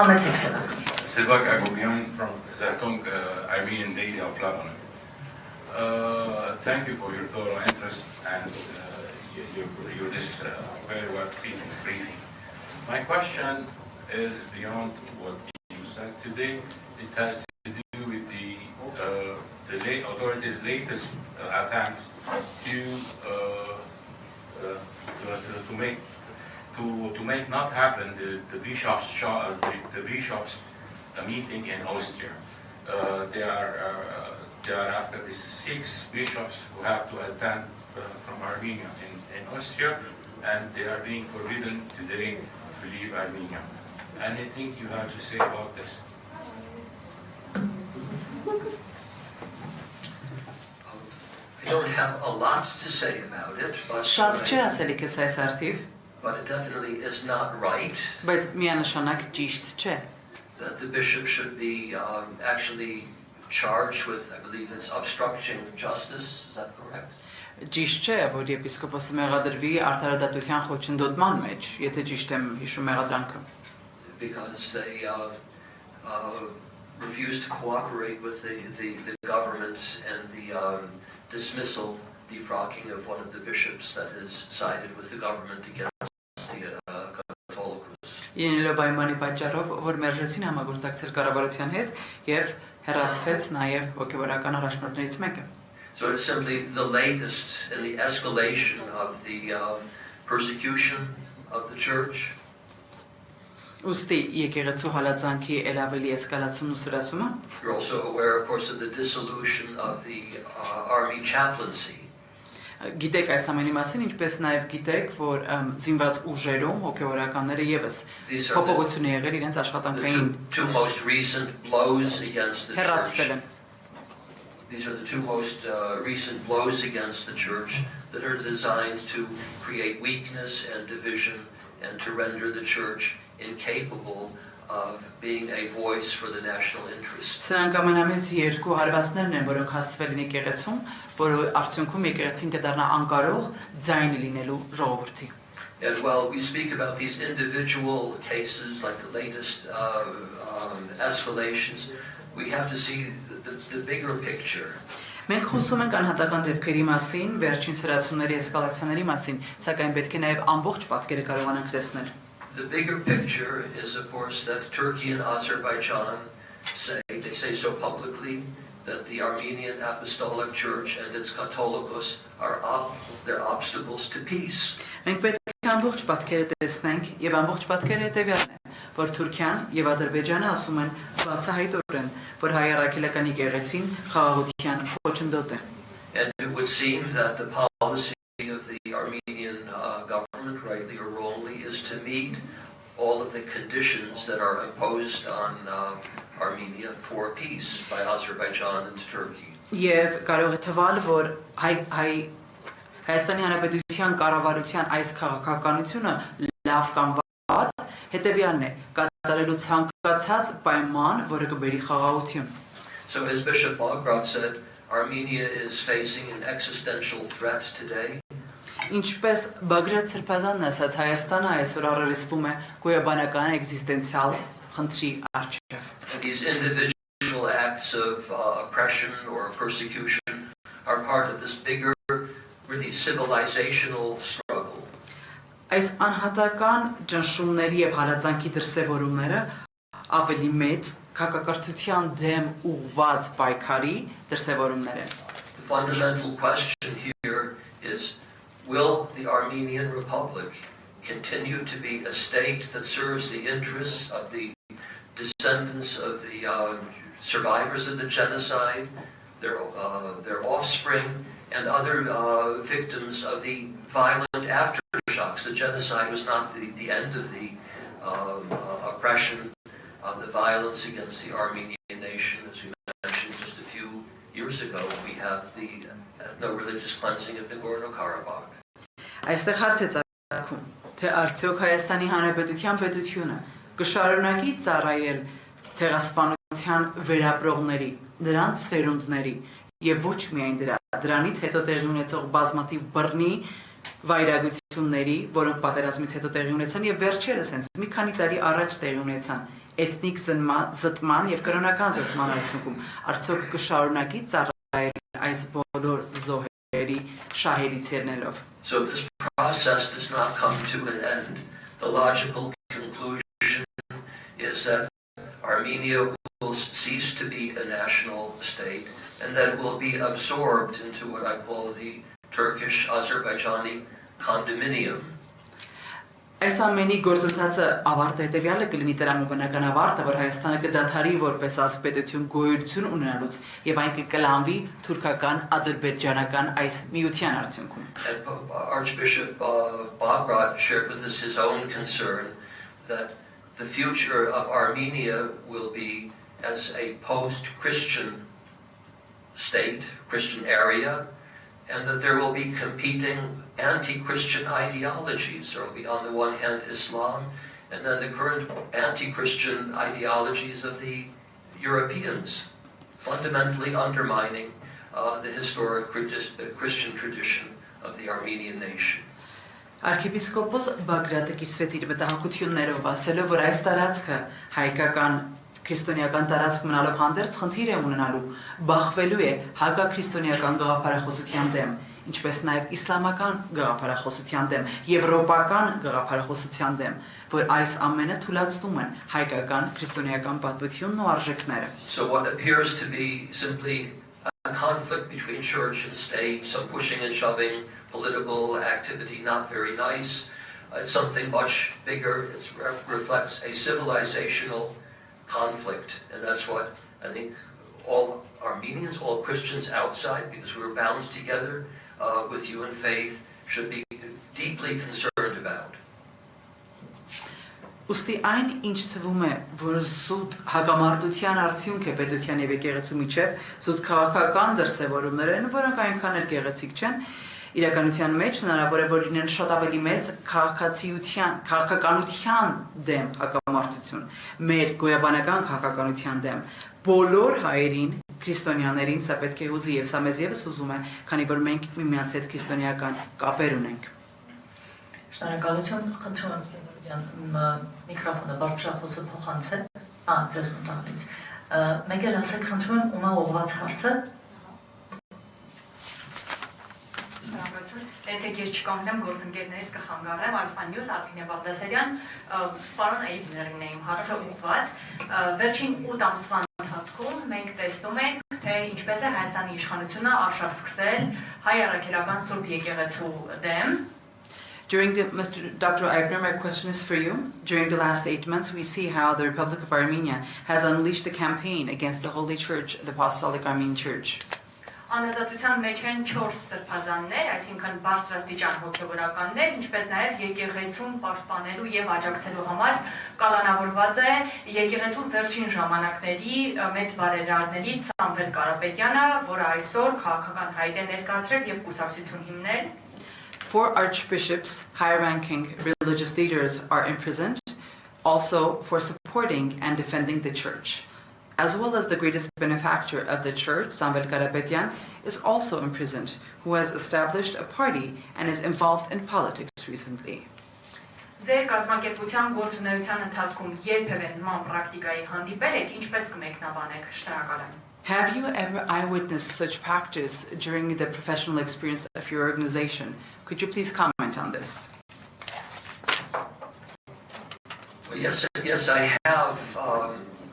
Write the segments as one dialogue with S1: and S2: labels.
S1: Համեցեք սենակ։
S2: Silvak Agobian from Zartung, Armenian Daily of Lebanon. Thank you for your thorough interest and your this very well briefing. My question is beyond what you said today. It has to do with the authorities' latest attempts to make not happen the bishops' meeting in Austria. They are after the 6 bishops who have to attend from Armenia in Austria, and they are being forbidden today to leave Armenia. Anything you have to say about this?
S3: I don't have a lot to say about it, but it definitely is not right that the bishop should be actually charged with, I believe it's obstruction of justice, is that correct?
S4: Ճիշտ չէ, որ եպիսկոպոսը մեղադրվի արդարադատության խոչընդոտման մեջ, եթե ճիշտ եմ հիշում մեղադրանքը.
S3: Because they refused to cooperate with the government and the dismissal, defrocking of one of the bishops that has sided with the government against the Catholicos.
S4: Ելնելով այն պատճառով, որ մերժեցին համագործակցել կառավարության հետ եւ հեռացվեց նաեւ հոգեվորական առաջնորդներից մեկը.
S3: So it is simply the latest in the escalation of the persecution of the church.
S4: You're also
S3: aware, of course, of the dissolution of the army chaplaincy.
S4: Գիտեք այս ամենի մասին, ինչպես նաև գիտեք, որ զինված ուժերում հոգևորականները եւս փոփոխություն եղել իրենց աշխատանքային
S3: two most recent blows against the
S4: հեռացվել են.
S3: These are the two most recent blows against the church that are designed to create weakness and division and to render the church incapable of being a voice for the national interest.
S4: Սրանք ամենամեծ երկու հարվածներն են, որոնք հասցվել են եկեղեցում, որը արդյունքում եկեղեցին կդառնա անկարող ձայն լինելու ժողովրդի.
S3: And while we speak about these individual cases like the latest escalations, we have to see the bigger picture.
S4: Մենք խոսում ենք անհատական դեպքերի մասին, վերջին սրացումների էսկալացիաների մասին, սակայն պետք է նաև ամբողջ պատկերը կարողանանք տեսնել.
S3: The bigger picture is, of course, that Turkey and Azerbaijan they say so publicly that the Armenian Apostolic Church and its Catholicos are they're obstacles to peace.
S4: Մենք պետք է ամբողջ պատկերը տեսնենք եւ ամբողջ պատկերը հետեւյալն է, որ Թուրքիան եւ Ադրբեջանը ասում են բացահայտորեն, որ հայ առաքելական եկեղեցին խաղաղության խոչընդոտ է.
S3: And it would seem that the policy of the Armenian government, rightly or wrongly, is to meet all of the conditions that are imposed on Armenia for peace by Azerbaijan and Turkey.
S4: Եվ կարող է թվալ, որ Հայաստանի Հանրապետության կառավարության այս քաղաքականությունը լավ կամ վատ հետևյալն է, կատարելու ցանկացած պայման, որը կբերի խաղաղություն.
S3: So as Bishop Bograd said, Armenia is facing an existential threat today.
S4: Ինչպես Բագրատ Սրբազանն ասաց, Հայաստանը այսօր առերեսվում է գոյաբանական էգզիստենցիալ խնդրի առջև.
S3: These individual acts of oppression or persecution are part of this bigger, really civilizational struggle.
S4: Այս անհատական ճնշումների եւ հարազանքի դրսեւորումները ավելի մեծ քաղաքակրթության դեմ ուղղված պայքարի դրսեւորումներ են.
S3: The fundamental question here is, will the Armenian Republic continue to be a state that serves the interests of the descendants of the survivors of the genocide, their offspring, and other victims of the violent aftershocks? The genocide was not the end of the oppression, the violence against the Armenian nation. As we mentioned just a few years ago, we have the ethno-religious cleansing of Nagorno-Karabakh.
S4: Այստեղ հարց է ծագում, թե արդյոք Հայաստանի Հանրապետության պետությունը կշարունակի ծառայել ցեղասպանության վերապրողների, նրանց սերունդների եւ ոչ միայն դրանից հետո տեղի ունեցող բազմաթիվ բռնի վայրագությունների, որոնք պատերազմից հետո տեղի ունեցան եւ վերջերս հենց մի քանի տարի առաջ տեղի ունեցան էթնիկ զտման եւ կրոնական զտման արդյունքում արդյոք կշարունակի ծառայել այս բոլոր զոհերի շահերից ելնելով։
S3: So if this process does not come to an end, the logical conclusion is that Armenia will cease to be a national state and that it will be absorbed into what I call the Turkish-Azerbaijani condominium.
S4: Այս ամենի գործընթացը ավարտը հետևյալը կլինի դրանում բնական ավարտը, որ Հայաստանը կդադարի որպես ազգպետություն գոյություն ունենալուց եւ այն կկլանվի թուրքական ադրբեջանական այս միության արդյունքում։
S3: And Archbishop Bagrat shared with us his own concern that the future of Armenia will be as a post-Christian state, Christian area, and that there will be competing anti-Christian ideologies. There will be, on the one hand, Islam, and then the current anti-Christian ideologies of the Europeans, fundamentally undermining the historic Christian tradition of the Armenian nation.
S4: Archiepiscopos Բագրատը կիսվեց իր մտահոգություններով, ասելով, որ այս տարածքը հայկական քրիստոնեական տարածք մնալով հանդերձ խնդիր է ունենալու, բախվելու է հակաքրիստոնեական գաղափարախոսության դեմ, ինչպես նաև իսլամական գաղափարախոսության դեմ, եվրոպական գաղափարախոսության դեմ, որ այս ամենը թույլատնում են հայկական քրիստոնեական պատմությունն ու արժեքները։
S3: So what appears to be simply a conflict between church and state, some pushing and shoving, political activity, not very nice. It's something much bigger. It reflects a civilizational conflict, and that's what I think all Armenians, all Christians outside, because we're bound together with you in faith, should be deeply concerned about.
S4: Ուստի այն ինչ թվում է, որ զուտ հակամարտության արդյունք է պետության եւ եկեղեցու միջև, զուտ քաղաքական դրսևորումներ են, որոնք այնքան էլ գեղեցիկ չեն, իրականության մեջ հնարավոր է որ լինեն շատ ավելի մեծ քաղաքականության դեմ հակամարտություն, մեր գոյաբանական քաղաքականության դեմ, բոլոր հայերին, քրիստոնյաներին սա պետք է հուզի եւ սա մեզ եւս հուզում է, քանի որ մենք միմյանց հետ քրիստոնեական կապեր ունենք։
S1: Շնորհակալություն, խնդրում եմ Սևորյան միկրոֆոնը բարձրախոսը փոխանցել, ձեզ մտահնից։ Մեկ էլ ասեք, խնդրում եմ ումա ուղղված հարցը։
S5: Եթե ես չկանգնեմ գործընկերներից կխանգարեմ Alpha News Արփինե Բաղդասարյան, պարոն Էյբներին է իմ հարցը ուղղված։ Վերջին 8 ամսվա ընթացքում մենք տեսնում ենք, թե ինչպես է Հայաստանի իշխանությունը արշավ սկսել հայ առաքելական Սուրբ եկեղեցու դեմ։
S4: Dr. Eibner, my question is for you. During the last 8 months, we see how the Republic of Armenia has unleashed a campaign against the Holy Church, the Apostolic Armenian Church.
S5: Անազատության մեջ են 4 սրբազաններ, այսինքն բարձրաստիճան հոգևորականներ, ինչպես նաև եկեղեցուն պաշտպանելու եւ աջակցելու համար կալանավորված է եկեղեցու վերջին ժամանակների մեծ բարերարներից Սամվել Կարապետյանը, որը այսօր քաղաքական հայտ է ներկայացրել եւ կուսակցություն հիմնել։
S4: 4 archbishops, high-ranking religious leaders are imprisoned, also for supporting and defending the church. As well as the greatest benefactor of the church, Samvel Karapetyan, is also imprisoned, who has established a party and is involved in politics recently.
S5: Ձեր կազմակերպության գործունեության ընթացքում երբևէ նման պրակտիկայի հանդիպել եք, ինչպես կմեկնաբանեք, շնորհակալ եմ։
S4: Have you ever eyewitnessed such practice during the professional experience of your organization? Could you please comment on this?
S3: Well, yes, I have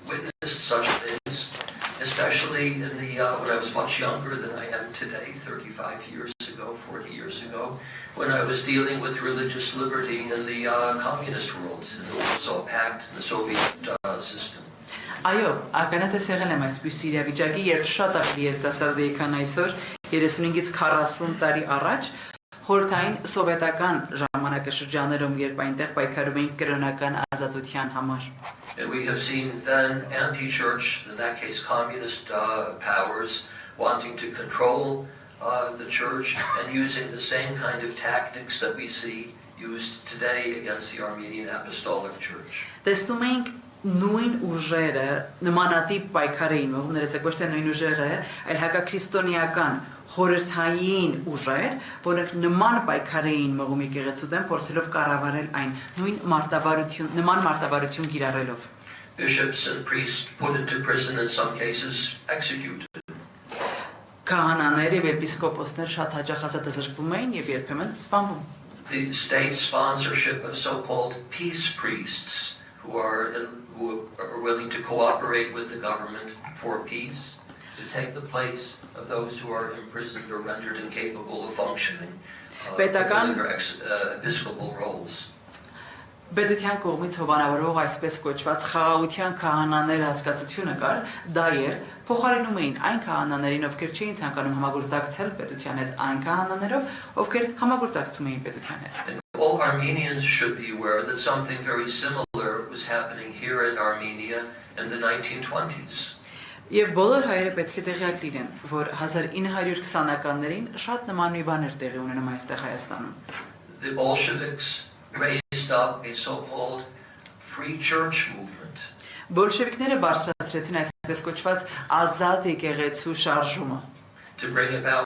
S3: witnessed such things, especially in when I was much younger than I am today, 35 years ago, 40 years ago, when I was dealing with religious liberty in the communist world, in the Warsaw Pact, in the Soviet system.
S4: Այո, ականատես եղել եմ այսպիսի իրավիճակի, երբ շատ ավելի երիտասարդ էի, քան այսօր, 35-ից 40 տարի առաջ, խորհրդային սովետական ժամանակաշրջաններում, երբ այնտեղ պայքարում էին կրոնական ազատության համար։
S3: And we have seen then anti-church, in that case communist powers, wanting to control the church and using the same kind of tactics that we see used today against the Armenian Apostolic Church.
S4: Տեսնում ենք նույն ուժերը նմանատիպ պայքար էին մղում, ներեցեք ոչ թե նույն ուժերը, այլ հակաքրիստոնեական խորհրդային ուժեր, որոնք նման պայքար էին մղում եկեղեցու դեմ, փորձելով կառավարել այն նման մարտավարություն կիրառելով։
S3: bishops and priests put into prison, in some cases executed.
S4: Քահանաներ եւ եպիսկոպոսներ շատ հաճախ ազատազրկվում էին եւ երբեմն սպանվում։
S3: The state sponsorship of so-called peace priests who are willing to cooperate with the government for peace, to take the place of those who are imprisoned or rendered incapable of functioning, fulfilling their episcopal roles.
S4: Պետության կողմից հովանավորող այսպես կոչված խաղաղության քահանաներ հասկացությունը կար, դա էր փոխարինում էին այն քահանաներին, ովքեր չէին ցանկանում համագործակցել պետության հետ, այն քահանաներով, ովքեր համագործակցում էին պետության հետ։
S3: All Armenians should be aware that something very similar was happening here in Armenia in the 1920s.
S4: Եվ բոլոր հայերը պետք է տեղյակ լինեն, որ 1920-ականներին շատ նման մի բան էր տեղի ունենում այստեղ Հայաստանում։
S3: The Bolsheviks raised up a so-called free church movement.
S4: Բոլշևիկները բարձրացրեցին այսպես կոչված ազատ եկեղեցու շարժումը,
S3: to bring about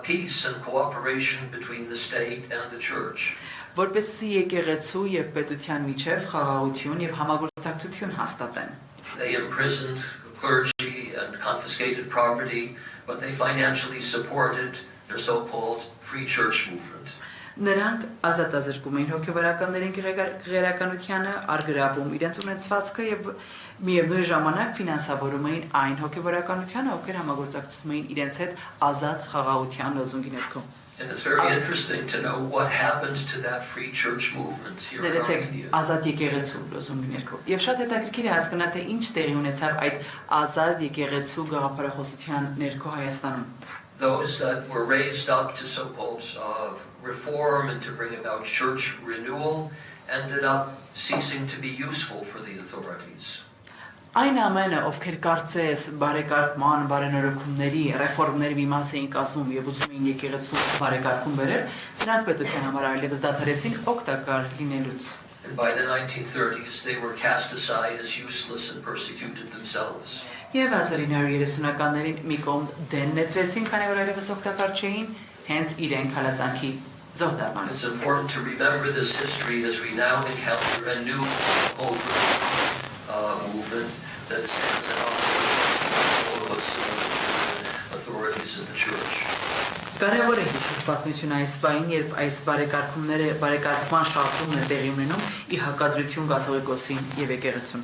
S3: peace and cooperation between the state and the church.
S4: որպեսզի եկեղեցու եւ պետության միջև խաղաղություն եւ համագործակցություն հաստատեն։
S3: They imprisoned clergy and confiscated property, but they financially supported their so-called free church movement.
S4: Նրանք ազատազրկում էին հոգևորականներին գերականությանը, արգրավում իրենց ունեցվածքը եւ միևնույն ժամանակ ֆինանսավորում էին այն հոգևորականությանը, ովքեր համագործակցում էին իրենց հետ ազատ խաղաղության լոզունգի ներքո։
S3: And it's very interesting to know what happened to that free church movement here in Armenia.
S4: Ազատ եկեղեցու լոզունգի ներքո։ Եվ շատ հետաքրքիր է հասկանալ, թե ինչ տեղի ունեցավ այդ ազատ եկեղեցու գաղափարախոսության ներքո Հայաստանում։
S3: Those that were raised up to so-called reform and to bring about church renewal ended up ceasing to be useful for the authorities.
S4: Այն ամենը, ովքեր կարծես բարեկարգման, բարենորոգումների, ռեֆորմների մի մաս էին կազմում եւ ուզում էին եկեղեցու բարեկարգում բերել, նրանք պետության համար այլևս դադարեցին օգտակար լինելուց։
S3: And by the 1930s they were cast aside as useless and persecuted themselves.
S4: Եվ 1930-ականներին մի կողմ դեն նետվեցին, քանի որ այլևս օգտակար չէին, հենց իրենք հալածանքի զոհ դառան։
S3: It's important to remember this history as we now encounter a new movement that stands at odds with authorities of the church.
S4: Կարևոր է հիշել պատմությունը այս բանին, երբ այս բարեկարգման շարժումն է տեղի ունենում ի հակադրություն կաթողիկոսին եւ եկեղեցուն։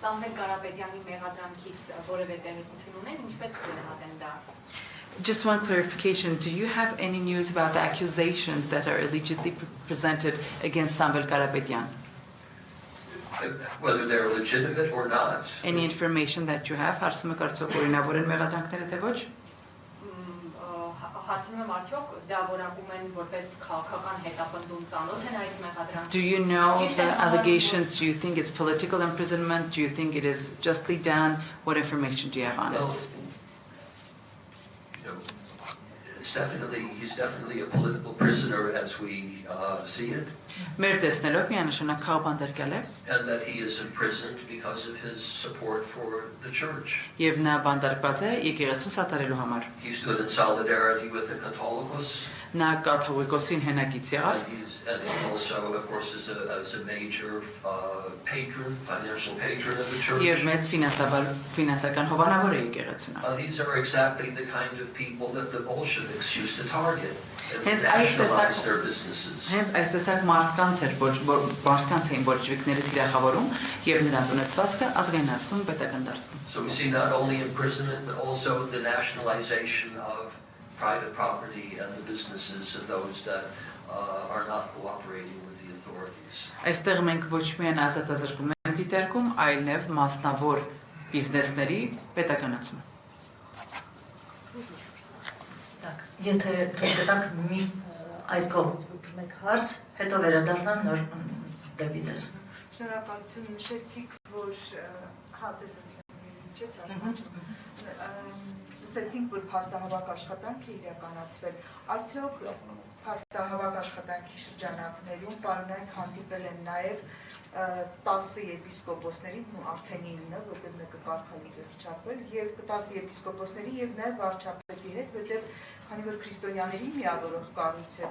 S5: Սամվել Կարապետյանի մեղադրանքից որևէ տեղեկություն ունեն, ինչպես կգնահատեն դա։
S4: Just one clarification, do you have any news about the accusations that are allegedly presented against Samvel Karapetyan?
S3: Whether they're legitimate or not.
S4: Any information that you have, հարցումը կարծոք օրինավոր են մեղադրանքները թե ոչ?
S5: Հարցնում եմ արդյոք դա որակում են որպես քաղաքական հետապնդում ծանոթ են այդ մեղադրանքները։
S4: Do you know the allegations? Do you think it's political imprisonment? Do you think it is justly done? What information do you have on
S3: Well,
S4: it?
S3: he's definitely a political prisoner as we see it.
S4: Մեր տեսնելով միանշանակ քաղաքապետարան է,
S3: And that he is imprisoned because of his support for the church.
S4: եւ նա բանտարկված է եկեղեցուն սատարելու համար։
S3: He stood in solidarity with the Catholicos.
S4: Նա կաթողիկոսին հենակից եղավ
S3: And he also, of course, is a major patron, financial patron of the church.
S4: եւ մեծ ֆինանսական հովանավոր է եկեղեցուն։
S3: These are exactly the kind of people that the Bolsheviks used to target and
S4: Hence,
S3: nationalize their businesses.
S4: Հենց այս տեսակ մարդկանց էր, մարդկանց էին բոլշևիկները թիրախավորում եւ նրանց ունեցվածքը ազգայնացնում, պետական դարձնում։
S3: So we see not only imprisonment, but also the nationalization of private property and the businesses of those that are not cooperating with the authorities.
S4: Այստեղ մենք ոչ միայն ազատազրկում ենք դիտարկում, այլև մասնավոր բիզնեսների պետականացում։
S1: Так, եթե դուք դակ մի այդ կողմից լուծում եք հարց, հետո վերադառնամ նոր դեպի ձեզ։
S6: Շնորհակալություն, նշեցիք, որ հացես ասեմ, չէ՞, նշեցինք, որ փաստահավաք աշխատանք է իրականացվել։ Արդյոք փաստահավաք աշխատանքի շրջանակներում պարոնայք հանդիպել են նաև 10 եպիսկոպոսների, արդեն 9, որտեղ մեկը կարգալից է հրճակվել, եւ 10 եպիսկոպոսների եւ նաեւ վարչապետի հետ, որտեղ քանի որ քրիստոնյաների միավորող կառույց է,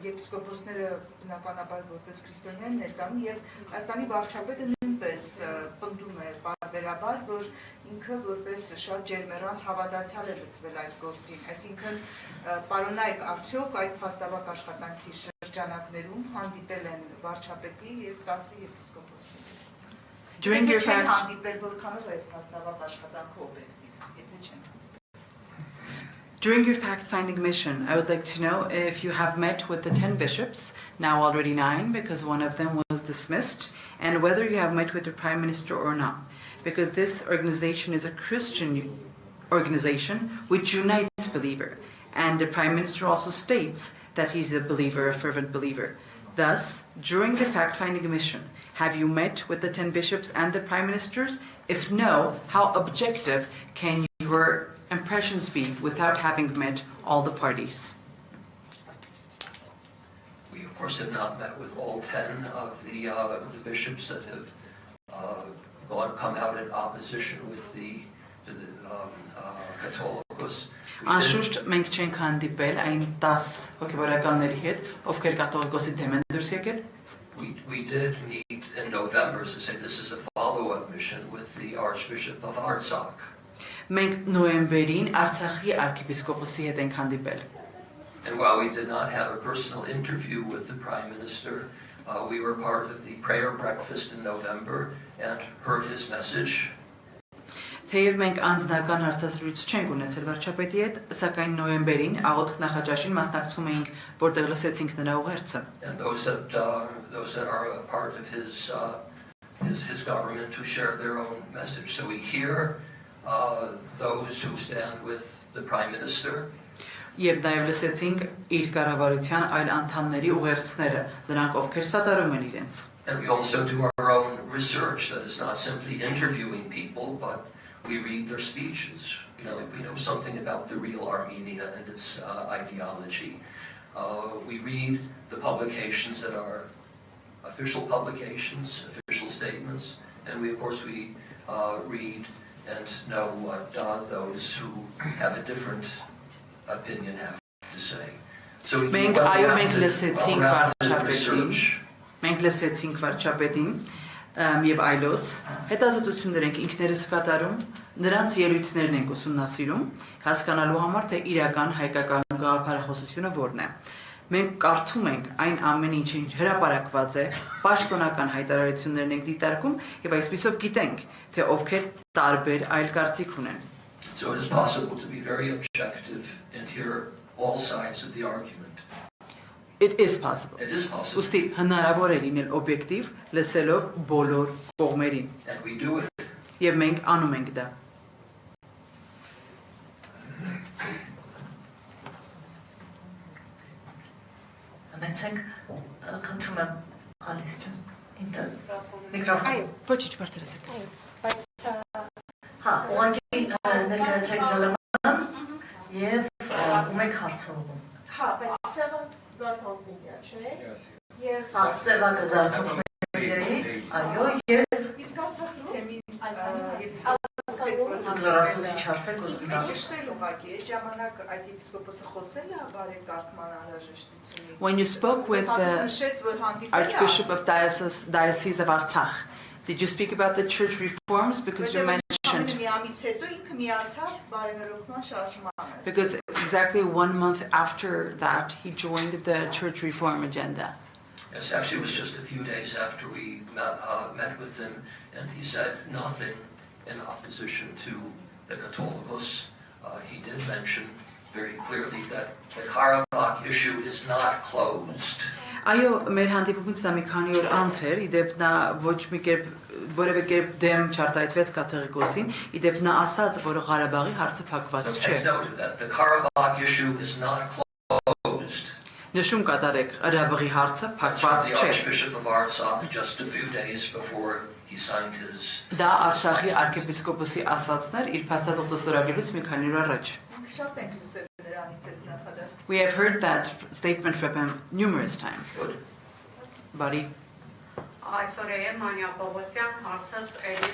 S6: եպիսկոպոսները բնականաբար որպես քրիստոնյա են ներկայանում եւ Հայաստանի վարչապետը նույնպես պնդում է բարբերաբար, որ ինքը որպես շատ ջերմեռանդ հավատացյալ է լծվել այս գործին, այսինքն պարոնայք արդյոք այդ փաստավակ աշխատանքի շրջանակներում հանդիպել են վարչապետի եւ 10 եպիսկոպոսների։
S4: During your fact
S6: հանդիպել որքանով է այդ փաստավակ աշխատանքը օբյեկտիվ, եթե չեն
S4: During your fact-finding mission, I would like to know if you have met with the 10 bishops, now already 9 because one of them was dismissed, and whether you have met with the Prime Minister or not. Because this organization is a Christian organization which unites believer, and the Prime Minister also states that he's a believer, a fervent believer. Thus, during the fact-finding mission, have you met with the 10 bishops and the Prime Ministers? If no, how objective can your impressions be without having met all the parties?
S3: We, of course, have not met with all 10 of the bishops that have come out in opposition with the Catholicos.
S4: Անշուշտ մենք չենք հանդիպել այն 10 հոգեվարականների հետ, ովքեր կաթողիկոսի դեմ են դուրս եկել։
S3: We did meet in November, as I say, this is a follow-up mission with the Archbishop of Artsakh.
S4: Մենք նոյեմբերին Արցախի arczepiskopոսի հետ ենք հանդիպել։
S3: And while we did not have a personal interview with the Prime Minister, we were part of the prayer breakfast in November and heard his message.
S4: Թեև մենք անձնական հարցազրույց չենք ունեցել վարչապետի հետ, սակայն նոյեմբերին աղոթք նախաճաշին մասնակցում էինք, որտեղ լսեցինք նրա ուղերձը։
S3: And those that are a part of his government to share their own message. So we hear those who stand with the Prime Minister.
S4: Եվ նաև լսեցինք իր կառավարության այլ անդամների ուղերձները, նրանք ովքեր սատարում են իրենց։
S3: And we also do our own research that is not simply interviewing people, but we read their speeches. We know something about the real Armenia and its ideology. We read the publications that are official publications, official statements, and we, of course, read and know what those who have a different opinion have to say. So we do well-rounded research.
S4: Մենք լսեցինք վարչապետին եւ այլոց հետազոտություններ ենք ինքներս կատարում, նրանց ելույթներն ենք ուսումնասիրում, հասկանալու համար թե իրական հայկական գաղափարախոսությունը որն է։ Մենք կարդում ենք այն ամեն ինչին հրապարակված է, պաշտոնական հայտարարություններն ենք դիտարկում եւ այսպիսով գիտենք, թե ովքեր տարբեր այլ կարծիք ունեն։
S3: So it is possible to be very objective and hear all sides of the argument.
S4: It is possible.
S3: It is possible.
S4: Ուստի հնարավոր է լինել օբյեկտիվ, լսելով բոլոր կողմերին։
S3: And we do it.
S4: Եվ մենք անում ենք դա։
S1: Մենցեք խնդրում եմ Ալիս ջան, ինտը միկրոֆոն։
S4: Ոչինչ բարձրացեք։
S1: Հա, ուղղակի ներկայացրեք Ժալաման եւ ում եք հարցնում։
S7: Հա, բայց սևը զարթոնք մեդիա չէ։ Եվ
S1: Հա, սևակը զարթոնք մեդիայից, այո, եւ
S6: Իսկ Արցախի թեմին
S1: լրացուցիչ հարցեք ուզում եմ։
S6: ճշտել ուղղակի այդ ժամանակ այդ եպիսկոպոսը խոսել է բարեկարգման անհրաժեշտությունից։
S4: When you spoke with the
S6: նշեց, որ հանդիպել է
S4: Archbishop of Diocese of Artsakh, did you speak about the church reforms because you mentioned
S6: մի ամիս հետո ինքը միացավ բարենորոգման շարժմանը։
S4: because exactly 1 month after that he joined the church reform agenda.
S3: Yes, actually, it was just a few days after we met with him, and he said nothing in opposition to the Catholicos. He did mention very clearly that the Karabakh issue is not closed.
S4: Այո, մեր հանդիպումից դա մի քանի օր անց էր, իդեպ նա ոչ մի կերպ որևէ կերպ դեմ չարտահայտվեց կաթողիկոսին, իդեպ նա ասաց, որ Ղարաբաղի հարցը փակված չէ։
S3: Take note of that. The Karabakh issue is not closed.
S4: Նշում կատարեք, Ղարաբաղի հարցը
S3: That's from
S4: փակված
S3: the
S4: չէ։
S3: Archbishop of Artsakh just a few days before he signed his.
S4: Դա Արցախի arczepiskopոսի ասացներ իր փաստաթղթը ստորագրելուց մի քանի օր առաջ։
S6: Շատ ենք լսել նրանից այդ նախադաս։
S4: We have heard that statement from him numerous times.
S3: Good.
S4: Բարի
S5: Այսօր է Մանյա Պողոսյան հարցս էլի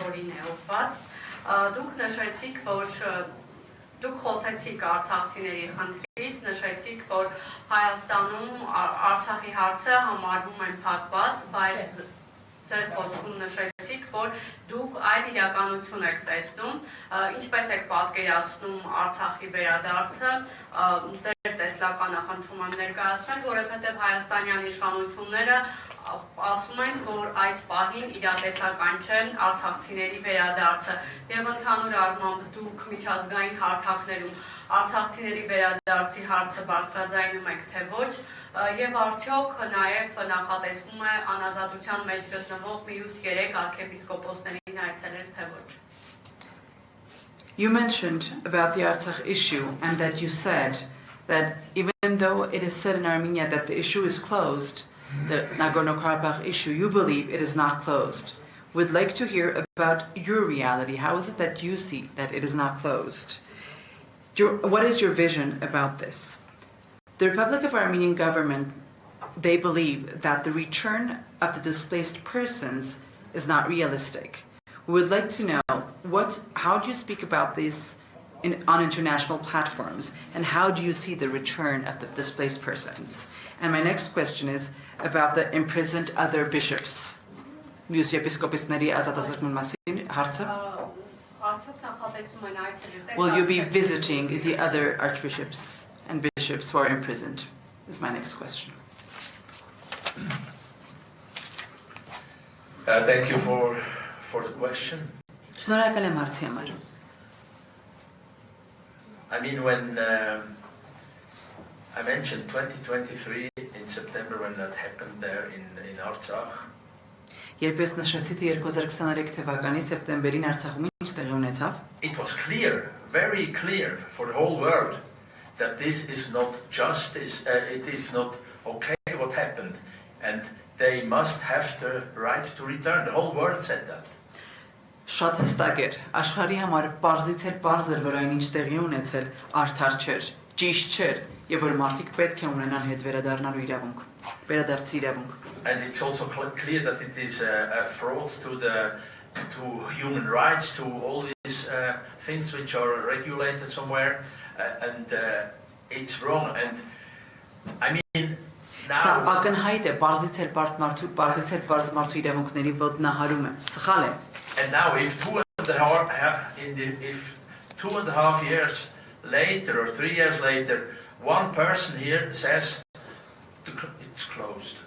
S5: որին է ուղված։ Դուք նշեցիք, որ
S8: Դուք խոսեցիք արցախցիների խնդրից, նշեցիք, որ Հայաստանում Արցախի հարցը համարվում են փակված, բայց ձեր խոսքում նշեցիք, որ դուք այլ իրականություն եք տեսնում, ինչպես եք պատկերացնում Արցախի վերադարձը, ձեր տեսլականը խնդրում եմ ներկայացնել, որովհետև հայաստանյան իշխանությունները ասում են, որ այս պահին իրատեսական չեն արցախցիների վերադարձը եւ ընդհանուր առմամբ դուք միջազգային հարթակներում արցախցիների վերադարձի հարցը բարձրաձայնում եք թե ոչ եւ արդյոք նաեւ նախատեսվում է անազատության մեջ գտնվող մյուս 3 arczepiskoposներին այցելել թե ոչ.
S4: You mentioned about the Artsakh issue and that you said that even though it is said in Armenia that the issue is closed, the Nagorno-Karabakh issue, you believe it is not closed. We'd like to hear about your reality. How is it that you see that it is not closed? What is your vision about this? The Republic of Armenian government, they believe that the return of the displaced persons is not realistic. We would like to know how do you speak about this on international platforms, and how do you see the return of the displaced persons? And my next question is about the imprisoned other bishops. Will you be visiting the other archbishops and bishops who are imprisoned? Is my next question.
S3: Thank you for the question. I mean, when I mentioned 2023 in September when that happened there in Artsakh.
S4: It
S3: was clear, very clear for the whole world that this is not justice, it is not okay what happened, and they must have the right to return. The whole world said that.
S4: Շատ հստակ էր, աշխարհի համար պարզից էր պարզ էր, որ այն ինչ տեղի ունեցել արդար չէր, ճիշտ չէր, եւ որ մարդիկ պետք է ունենան հետ վերադառնալու իրավունք, վերադարձի իրավունք.
S3: And it's also clear that it is a fraud to human rights, to all these things which are regulated somewhere, and it's wrong. And I mean now.
S4: Սա ակնհայտ է, պարզից էր պարզ մարդու իրավունքների ոտնահարումը, սխալ է.
S3: And now, if 2.5 years later or 3 years later, one person here says it's closed.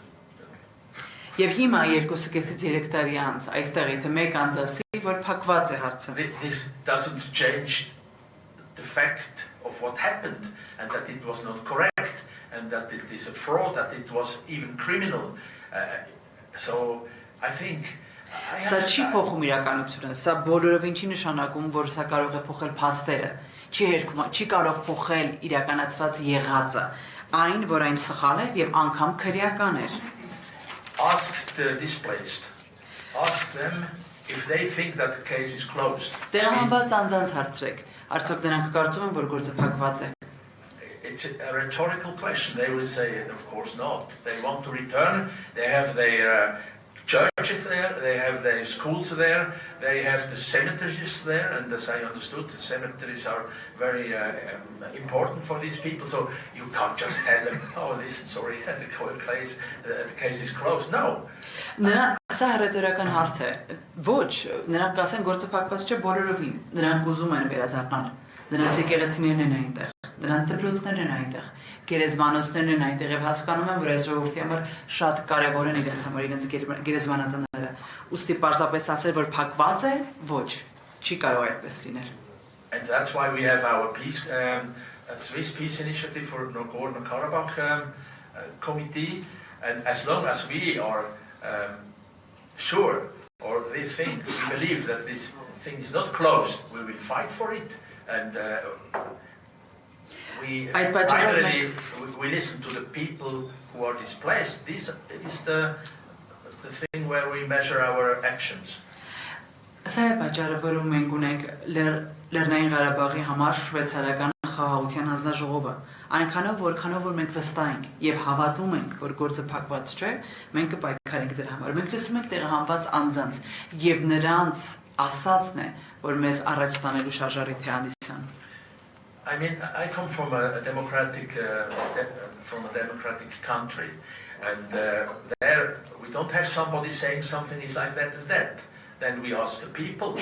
S4: Եվ հիմա 2.5-3 տարի անց այստեղ եթե մեկ անձ ասի, որ փակված է հարցը.
S3: This doesn't change the fact of what happened and that it was not correct and that it is a fraud, that it was even criminal. So I think.
S4: Սա չի փոխում իրականությունը, սա բոլորովին չի նշանակում, որ սա կարող է փոխել փաստերը, չի կարող փոխել իրականացված եղածը, այն, որ այն սխալ էր եւ անգամ քրեական էր.
S3: Ask the displaced. Ask them if they think that the case is closed.
S4: Տեղահանված անձանց հարցրեք, արդյոք նրանք կարծում են, որ գործը փակված է.
S3: It's a rhetorical question. They will say, of course not. They want to return. They have their churches there, they have their schools there, they have the cemeteries there, and as I understood, the cemeteries are very important for these people, so you can't just tell them, oh, listen, sorry, the case is closed. No.
S4: Սա հրետորական հարց է. Ոչ, նրանք ասեն գործը փակված չէ բոլորովին, նրանք ուզում են վերադառնալ, նրանց եկեղեցիներն են այնտեղ, նրանց դպրոցներն են այնտեղ, գերեզմանոցներն են այնտեղ եւ հասկանում են, որ այս ժողովրդի համար շատ կարեւոր են իրենց համար իրենց գերեզմանատները։ Ուստի պարզապես ասել, որ փակված է, ոչ, չի կարող այդպես լինել.
S3: And that's why we have our Swiss Peace Initiative for Nagorno-Karabakh committee, and as long as we are sure or we believe that this thing is not closed, we will fight for it, and we listen to the people who are displaced. This is the thing where we measure our actions.
S4: Սա է պատճառը, որում մենք ունենք Լեռնային Ղարաբաղի համար շվեյցարական խաղաղության հանձնաժողովը, այնքանով որ մենք վստահ ենք եւ հավատում ենք, որ գործը փակված չէ, մենք կպայքարենք դրա համար։ Մենք լսում ենք տեղահանված անձանց եւ նրանց ասածն է, որ մեզ առաջ տանելու շարժառիթ է հանդիսանում.
S9: I mean, I come from a democratic country, and there we don't have somebody saying something is like that and that. Then we ask the people,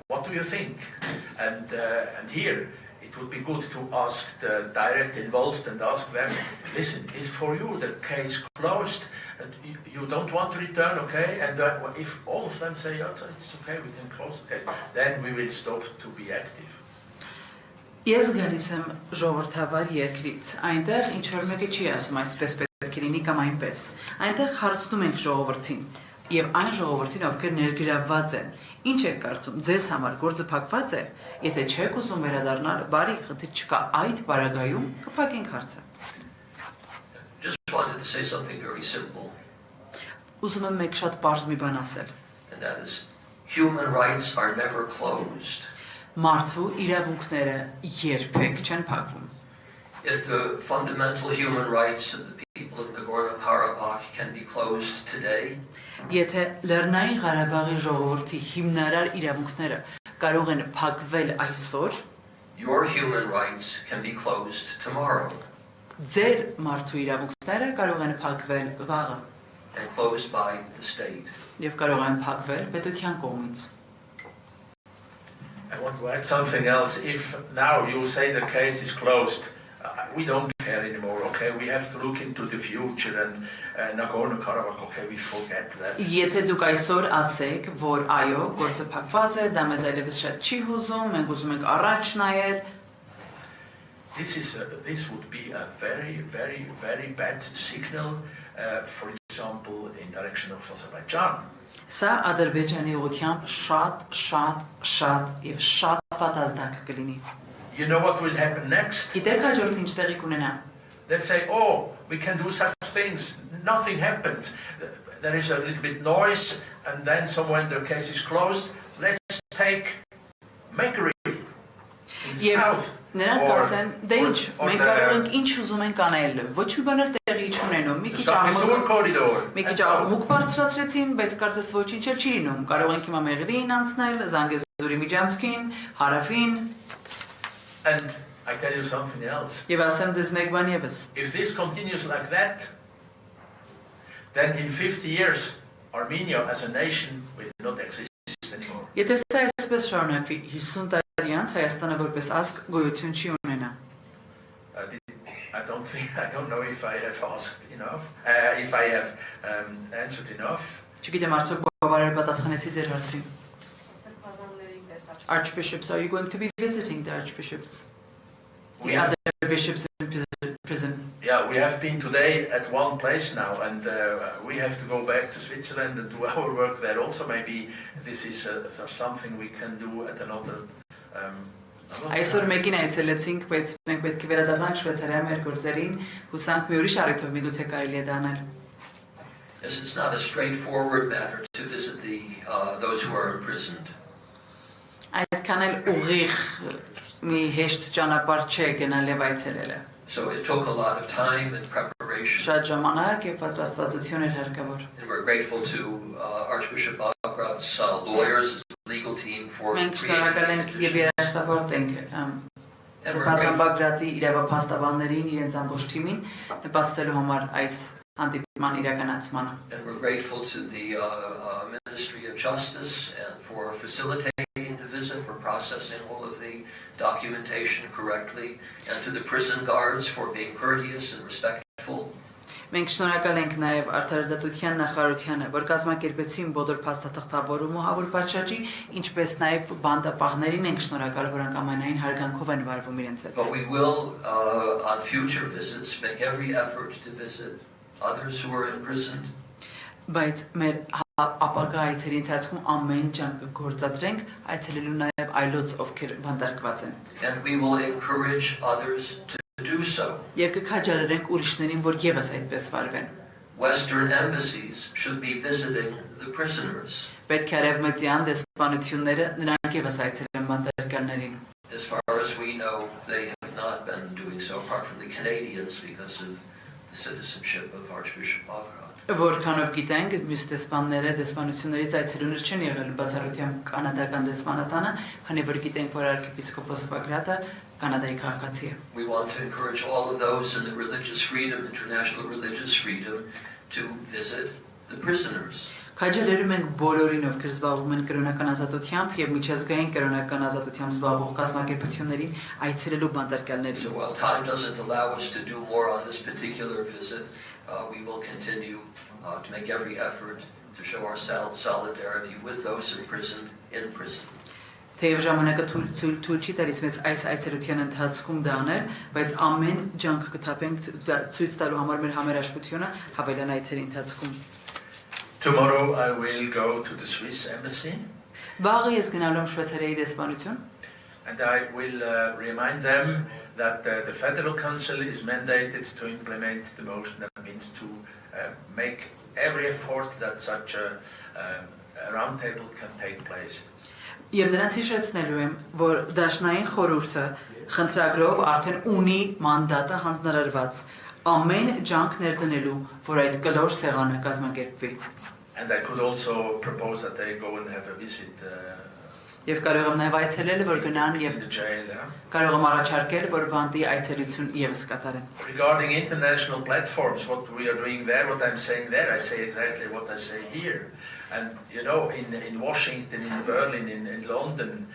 S9: what do you think? And here it would be good to ask the direct involved and ask them, listen, is for you the case closed? You don't want to return, okay? And if all of them say, oh, it's okay, we can close the case, then we will stop to be active.
S4: Ես գալիս եմ ժողովրդավար երկրից, այնտեղ ինչ-որ մեկը չի ասում այսպես պետք է լինի կամ այնպես, այնտեղ հարցնում ենք ժողովրդին և այն ժողովրդին, ովքեր ներգրավված են, ինչ եք կարծում, ձեզ համար գործը փակված է, եթե չեք ուզում վերադառնալ, բարի խնդիր չկա, այդ պարագայում կփակենք հարցը։
S3: Just wanted to say something very simple.
S4: Ուզում եմ մեկ շատ պարզ մի բան ասել։
S3: And that is, human rights are never closed.
S4: Մարդու իրավունքները երբեք չեն փակվում։
S3: If the fundamental human rights of the people of Nagorno-Karabakh can be closed today,
S4: Եթե Լեռնային Ղարաբաղի ժողովրդի հիմնարար իրավունքները կարող են փակվել այսօր,
S3: your human rights can be closed tomorrow
S4: ձեր մարդու իրավունքները կարող են փակվել վաղը
S3: and closed by the state.
S4: եւ կարող են փակվել պետության կողմից։
S9: I want to add something else. If now you say the case is closed, we don't care anymore, okay? We have to look into the future and Nagorno-Karabakh, okay, we forget that.
S4: Եթե դուք այսօր ասեք, որ այո, գործը փակված է, դա մեզ այլևս շատ չի հուզում, մենք ուզում ենք առաջ նայել,
S9: This would be a very, very, very bad signal, for example, in direction of Azerbaijan.
S4: Սա Ադրբեջանի ուղղությամբ շատ եւ շատ վատ ազդակ կլինի։
S9: You know what will happen next?
S4: Գիտեք հաջորդ ինչ տեղի կունենա։
S9: Let's say, oh, we can do such things. Nothing happens. There is a little bit noise, and then when the case is closed, let's take Mekri in the south.
S4: Նրանք ասեն, դե ինչ, մենք կարող ենք ինչ ուզում ենք անել, ոչ մի բան էլ տեղի չունենում, մի քիչ աղմուկ բարձրացրեցին, բայց կարծես ոչինչ էլ չի լինում, կարող ենք հիմա Մեղրիին անցնել, Զանգեզուրի միջանցքին, Հարավին։
S9: And I tell you something else.
S4: Եվ ասեմ ձեզ մեկ բան եւս։
S9: If this continues like that, then in 50 years, Armenia as a nation will not exist anymore.
S4: Եթե սա այսպես շարունակվի, 50 տարի անց Հայաստանը որպես ազգ գոյություն չի ունենա։
S9: I don't know if I have asked enough, if I have answered enough.
S4: Չգիտեմ արդյոք բավարար պատասխանեցի ձեր հարցին։ Archbishops, are you going to be visiting the archbishops? The other bishops in prison?
S9: Yeah, we have been today at one place now, and we have to go back to Switzerland and do our work there also. Maybe this is something we can do at another
S4: Այսօր մեկին այցելեցինք, բայց մենք պետք է վերադառնանք Շվեյցարիա մեր գործերին, հուսանք մի ուրիշ առիթով միգուցե կարելի է դա անել։
S3: Yes, it's not a straightforward matter to visit those who are imprisoned.
S4: Այդքան էլ ուղիղ մի հեշտ ճանապարհ չէ գնալ եւ այցելելը։
S3: So it took a lot of time and preparation.
S4: Շատ ժամանակ եւ պատրաստվածություն էր հարկավոր։
S3: And we're grateful to Archbishop Bagrat's lawyers, his legal team for
S4: Մենք
S3: creating
S4: շնորհակալ
S3: the
S4: ենք եւ
S3: conditions.
S4: երախտապարտ ենք Սեբաստիան Բագրատի իրավապաշտպաններին, իրենց ամբողջ թիմին նպաստելու համար այս հանդիպման իրականացմանը։
S3: And we're grateful to the Ministry of Justice and for facilitating the visit, for processing all of the documentation correctly, and to the prison guards for being courteous and respectful.
S4: Մենք շնորհակալ ենք նաև Արդարադատության նախարարությանը, որ կազմակերպեցին բոլոր փաստաթղթավորում ու հավուր պատշաճի, ինչպես նաև բանդապահներին ենք շնորհակալ, որոնք ամենայն հարգանքով են վարվում իրենց հետ։
S3: But we will, on future visits, make every effort to visit others who are imprisoned.
S4: Բայց մեր ապագա այցերի ընթացքում ամեն ջանք կգործադրենք այցելելու նաև այլոց ովքեր բանտարկված են։
S3: And we will encourage others to do so.
S4: Եվ կքաջալերենք ուրիշներին, որ եւս այդպես վարվեն։
S3: Western embassies should be visiting the prisoners.
S4: Պետք է արևմտյան դեսպանությունները նրանք եւս այցելեն բանտարկյալներին։
S3: As far as we know, they have not been doing so, apart from the Canadians, because of the citizenship of Archbishop Bagrat.
S4: Որքանով գիտենք, մյուս դեսպանները դեսպանություններից այցելուներ չեն եղել բացառությամբ կանադական դեսպանատանը, քանի որ գիտենք, որ arczepiskopos Bagrata կանադայի քաղաքացի է։
S3: We want to encourage all of those in the religious freedom, international religious freedom, to visit the prisoners.
S4: Քաջալերում ենք բոլորին, ովքեր զբաղվում են կրոնական ազատությամբ եւ միջազգային կրոնական ազատությամբ զբաղվող կազմակերպություններին այցելելու բանտարկյալներին։
S3: So while time doesn't allow us to do more on this particular visit, we will continue to make every effort to show our solidarity with those imprisoned in prison.
S4: Թեև ժամանակը թույլ չի տալիս մեզ այս այցելության ընթացքում դա անել, բայց ամեն ջանք կթափենք ցույց տալու համար մեր համերաշխությունը հավելան այցերի ընթացքում։
S9: Tomorrow I will go to the Swiss embassy.
S4: Վաղը ես գնալու եմ Շվեյցարիայի դեսպանություն։
S9: And I will remind them that the Federal Council is mandated to implement the motion. That means to make every effort that such a roundtable can take place.
S4: Եվ նրանց հիշեցնելու եմ, որ Դաշնային խորհուրդը խնդրագրով արդեն ունի մանդատը հանձնարարված ամեն ջանք ներդնելու, որ այդ կլոր սեղանը կազմակերպվի։
S9: And I could also propose that they go and have a visit
S4: Եվ կարող եմ նաև այցելել, որ գնան եւ
S9: in the jail.
S4: կարող եմ առաջարկել, որ բանտի այցելություն եւս կատարեն։
S9: Regarding international platforms, what we are doing there, what I'm saying there, I say exactly what I say here. And you know, in Washington, in Berlin, in London,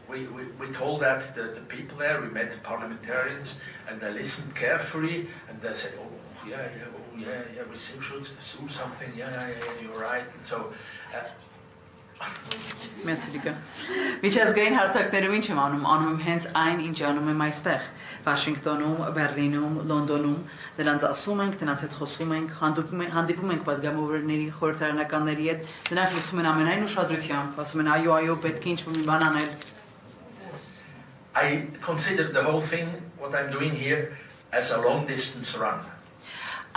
S9: we told that the people there, we met the parliamentarians, and they listened carefully, and they said, oh yeah, we should do something, yeah, you're right. And so.
S4: Միջազգային հարթակներում ինչ եմ անում եմ հենց այն, ինչ անում եմ այստեղ, Վաշինգտոնում, Բերլինում, Լոնդոնում, նրանց ասում ենք, նրանց հետ խոսում ենք, հանդիպում ենք պատգամավորների, խորհրդարանականների հետ, նրանք լսում են ամենայն ուշադրությամբ, ասում են այո, պետք է ինչ-որ մի բան անել։
S9: I consider the whole thing, what I'm doing here, as a long distance run.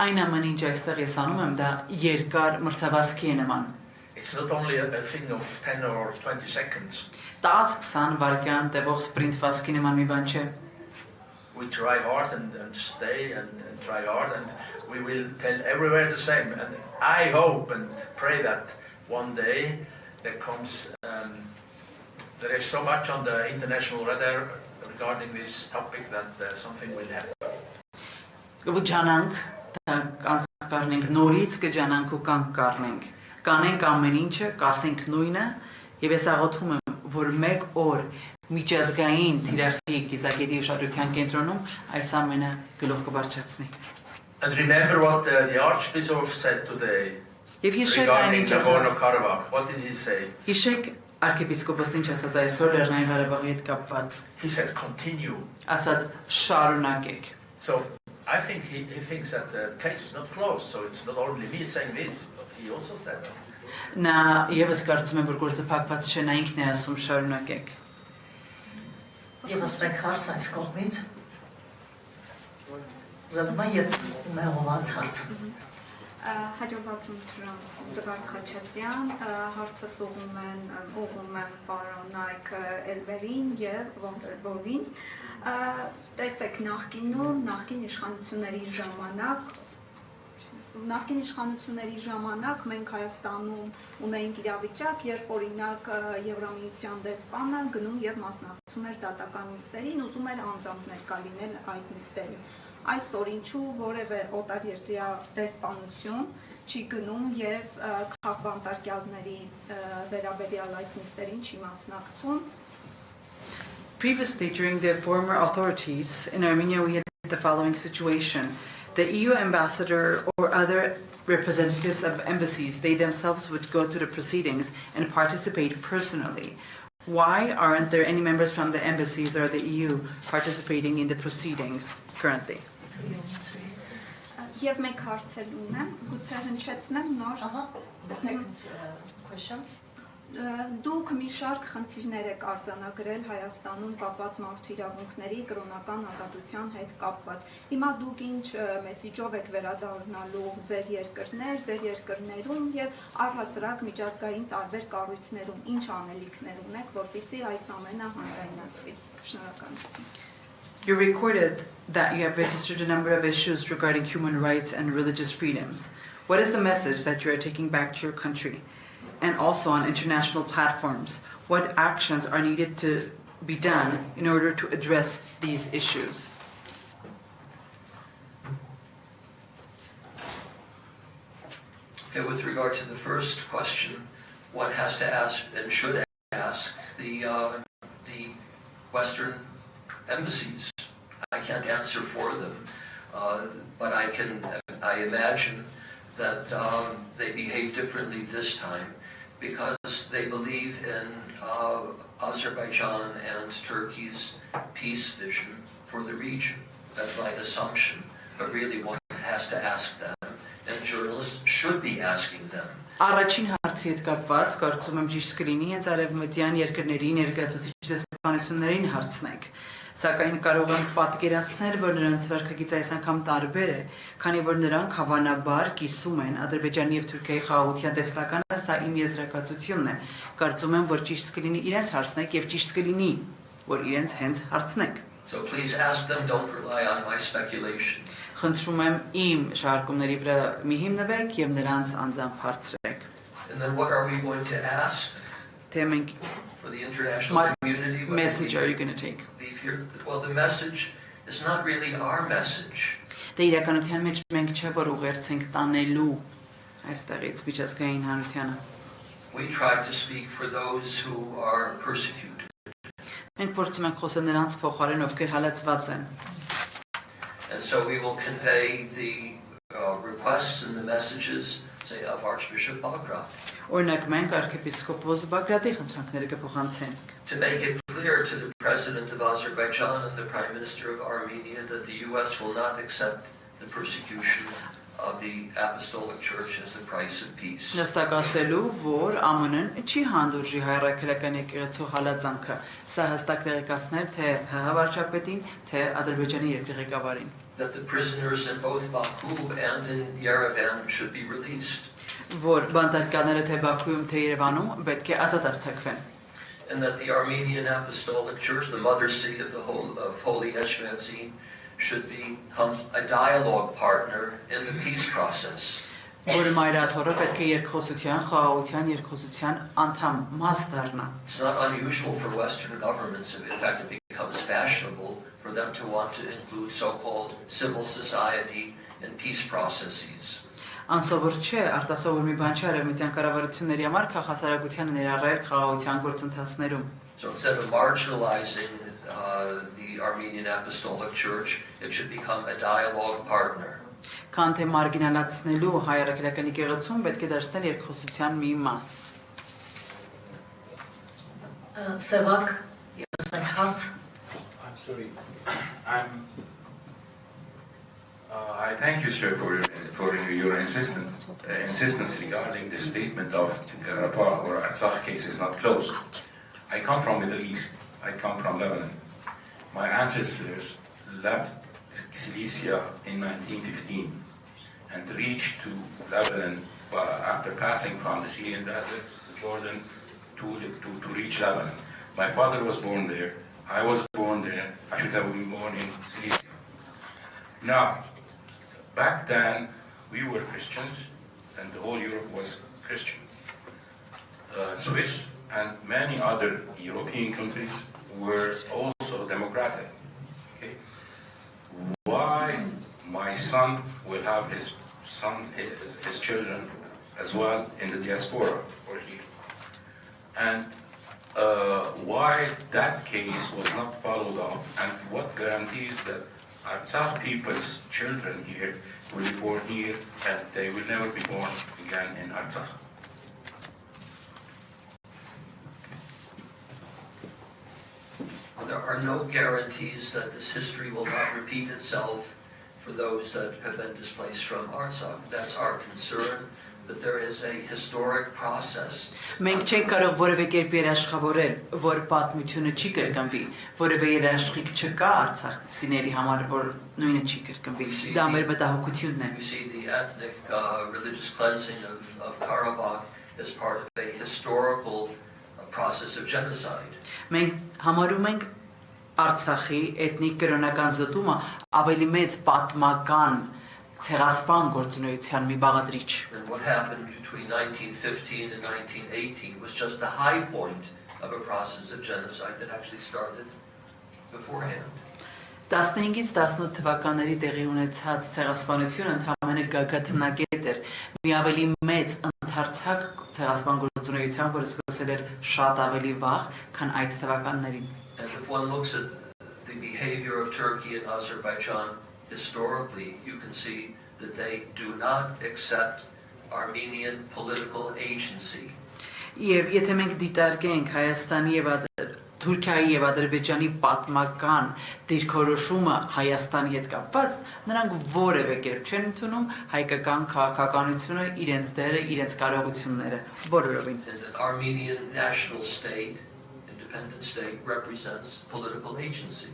S4: Այն ամեն ինչ այստեղ ես անում եմ, դա երկար մրցավազքի է նման։
S9: It's not only a thing of 10 or 20 seconds.
S4: 10-20 վայրկյան տևող սպրինտ վազքի նման մի բան չէ։
S9: We try hard and stay and try hard, and we will tell everywhere the same. And I hope and pray that one day there comes, there is so much on the international radar regarding this topic that something will happen.
S4: Կջանանք, կառնենք նորից, կջանանք ու կանենք։ Կանենք ամեն ինչը, կասենք նույնը, եւ ես աղոթում եմ, որ մեկ օր միջազգային թիրախի կիզակետի ուշադրության կենտրոնում այս ամենը գլուխ կբարձրացնի։
S9: And remember what the Archbishop said today regarding Nagorno-Karabakh. What did he say?
S4: Հիշեք arczepiskopոսն ինչ ասաց այսօր Լեռնային Ղարաբաղի հետ կապված։
S9: He said continue.
S4: Ասաց շարունակեք։
S9: So I think he thinks that the case is not closed, so it's not only me saying this, but he also said that.
S4: Նա եւս կարծում եմ, որ գործը փակված չէ, նա ինքն է ասում շարունակեք։
S1: Եվս մեկ հարց այս կողմից։ Զալմա եւ մեղոված հարց։
S10: Հաջողություն Զվարթ Խաչատրյան, հարցս ուղղում եմ պարոն Նայք Էլբերին եւ Վոնդերբորգին։ Տեսեք, նախկին իշխանությունների ժամանակ մենք Հայաստանում ունեինք իրավիճակ, երբ օրինակ Եվրամիության դեսպանը գնում եւ մասնակցում էր դատական նիստերին, ուզում էր անձամբ ներկա լինել այդ նիստերին։ Այսօր ինչու որևէ օտարերկրյա դեսպանություն չի գնում եւ քաղաքբանտարկյալների վերաբերյալ այդ նիստերին չի մասնակցում։
S4: Previously, during the former authorities in Armenia, we had the following situation. The EU ambassador or other representatives of embassies, they themselves would go to the proceedings and participate personally. Why aren't there any members from the embassies or the EU participating in the proceedings currently?
S10: Եվ մեկ հարցել ունեմ, գուցե հնչեցնեմ նոր։
S1: The second question.
S10: Դուք մի շարք խնդիրներ եք արձանագրել Հայաստանում կապված մարդու իրավունքների կրոնական ազատության հետ կապված։ Հիմա դուք ինչ մեսիջով եք վերադառնալու ձեր երկրներում եւ առհասարակ միջազգային տարբեր կառույցներում ինչ անելիքներ ունեք, որպեսզի այս ամենը հանրայնացվի։ Շնորհակալություն։
S4: You recorded that you have registered a number of issues regarding human rights and religious freedoms. What is the message that you are taking back to your country? And also on international platforms, what actions are needed to be done in order to address these issues?
S3: Okay, with regard to the first question, one has to ask and should ask the Western embassies. I can't answer for them, but I imagine that they behave differently this time because they believe in Azerbaijan and Turkey's peace vision for the region. That's my assumption, but really one has to ask them, and journalists should be asking them.
S4: Առաջին հարցի հետ կապված կարծում եմ ճիշտ կլինի հենց արևմտյան երկրների ներկայացուցիչ դեսպանություններին հարցնենք, սակայն կարող եմ պատկերացնել, որ նրանց վարքագիծը այս անգամ տարբեր է, քանի որ նրանք հավանաբար կիսում են Ադրբեջանի եւ Թուրքիայի խաղաղության տեսլականը, սա իմ եզրակացությունն է, կարծում եմ, որ ճիշտ կլինի իրենց հարցնենք եւ ճիշտ կլինի, որ իրենց հենց հարցնենք.
S3: So please ask them, don't rely on my speculation.
S4: Խնդրում եմ իմ շարժումների վրա մի հիմնվեք եւ նրանց անձամբ հարցրեք.
S3: And then what are we going to ask
S4: Թե մենք
S3: for the international community? What
S4: message are you going to take?
S3: leave here? Well, the message is not really our message.
S4: Դե իրականության մեջ մենք չէ որ ուղերձենք տանելու այստեղից միջազգային հանրությանը.
S3: We try to speak for those who are persecuted.
S4: Մենք փորձում ենք խոսել նրանց փոխարեն, ովքեր հալածված են.
S3: And so we will convey the requests and the messages, say, of Archbishop Bagrat.
S4: Օրինակ մենք arczepiskopos Բագրատի խնդրանքները կփոխանցենք.
S3: To make it clear to the President of Azerbaijan and the Prime Minister of Armenia that the U.S. will not accept the persecution of the Apostolic Church as the price of peace.
S4: Նստակ ասելու, որ ԱՄՆ-ն չի հանդուրժի հայրաքելական եկեղեցու հալածանքը, սա հստակ տեղեկացնել թե ՀՀ վարչապետին, թե Ադրբեջանի երկրի ղեկավարին.
S3: That the prisoners in both Baku and in Yerevan should be released.
S4: Որ բանտարկյալները թե Բաքուում, թե Երևանում պետք է ազատ արձակվեն.
S3: And that the Armenian Apostolic Church, the mother city of Holy Eshmanzi, should become a dialogue partner in the peace process.
S4: Որ մայրաթորը պետք է երկխոսության, խաղաղության երկխոսության անդամ մաս դառնա.
S3: It's not unusual for Western governments, in fact it becomes fashionable for them to want to include so-called civil society in peace processes.
S4: Անսովոր չէ, արտասովոր մի բան չէ արևմտյան կառավարությունների համար քաղաքասարակությանը ներառել խաղաղության գործընթացներում.
S3: So instead of marginalizing the Armenian Apostolic Church, it should become a dialogue partner.
S4: Քան թե մարգինալացնելու հայրաքելական եկեղեցուն պետք է դարձնել երկխոսության մի մաս.
S1: Սևակ, ես մենք հարց.
S2: I'm sorry. I thank you, sir, for your insistence regarding the statement of the Karabakh or Artsakh case is not closed. I come from Middle East. I come from Lebanon. My ancestors left Cilicia in 1915 and reached to Lebanon after passing from the Syrian deserts to Jordan to reach Lebanon. My father was born there. I was born there. I should have been born in Cilicia. Now, back then, we were Christians, and the whole Europe was Christian. Swiss and many other European countries were also democratic. Okay? Why my son will have his children as well in the diaspora or here? And why that case was not followed up, and what guarantees that Artsakh people's children here will be born here and they will never be born again in Artsakh?
S3: There are no guarantees that this history will not repeat itself for those that have been displaced from Artsakh. That's our concern, that there is a historic process.
S4: Մենք չենք կարող որևէ կերպ երաշխավորել, որ պատմությունը չի կրկնվի, որևէ երաշխիք չկա արցախցիների համար, որ նույնը չի կրկնվի։ Դա մեր մտահոգությունն է։
S3: We see the ethnic religious cleansing of Karabakh as part of a historical process of genocide.
S4: Մենք համարում ենք Արցախի էթնիկ կրոնական զտումը ավելի մեծ պատմական ցեղասպան գործունեության մի բաղադրիչ։
S3: And what happened between 1915 and 1918 was just the high point of a process of genocide that actually started beforehand.
S4: 15-ից 18 թվականների տեղի ունեցած ցեղասպանությունը ընդհանրապես գագաթնակետ էր մի ավելի մեծ ընդարձակ ցեղասպան գործունեության, որը սկսել էր շատ ավելի վաղ, քան այդ թվականներին։
S3: And if one looks at the behavior of Turkey and Azerbaijan historically, you can see that they do not accept Armenian political agency.
S4: Եվ եթե մենք դիտարկենք Հայաստանի եւ Թուրքիայի եւ Ադրբեջանի պատմական դիրքորոշումը Հայաստանի հետ կապված, նրանք որևէ կերպ չեն ընդունում հայկական քաղաքականությունը, իրենց դերը, իրենց կարողությունները, բոլորովին։
S3: The Armenian national state, independent state, represents political agency.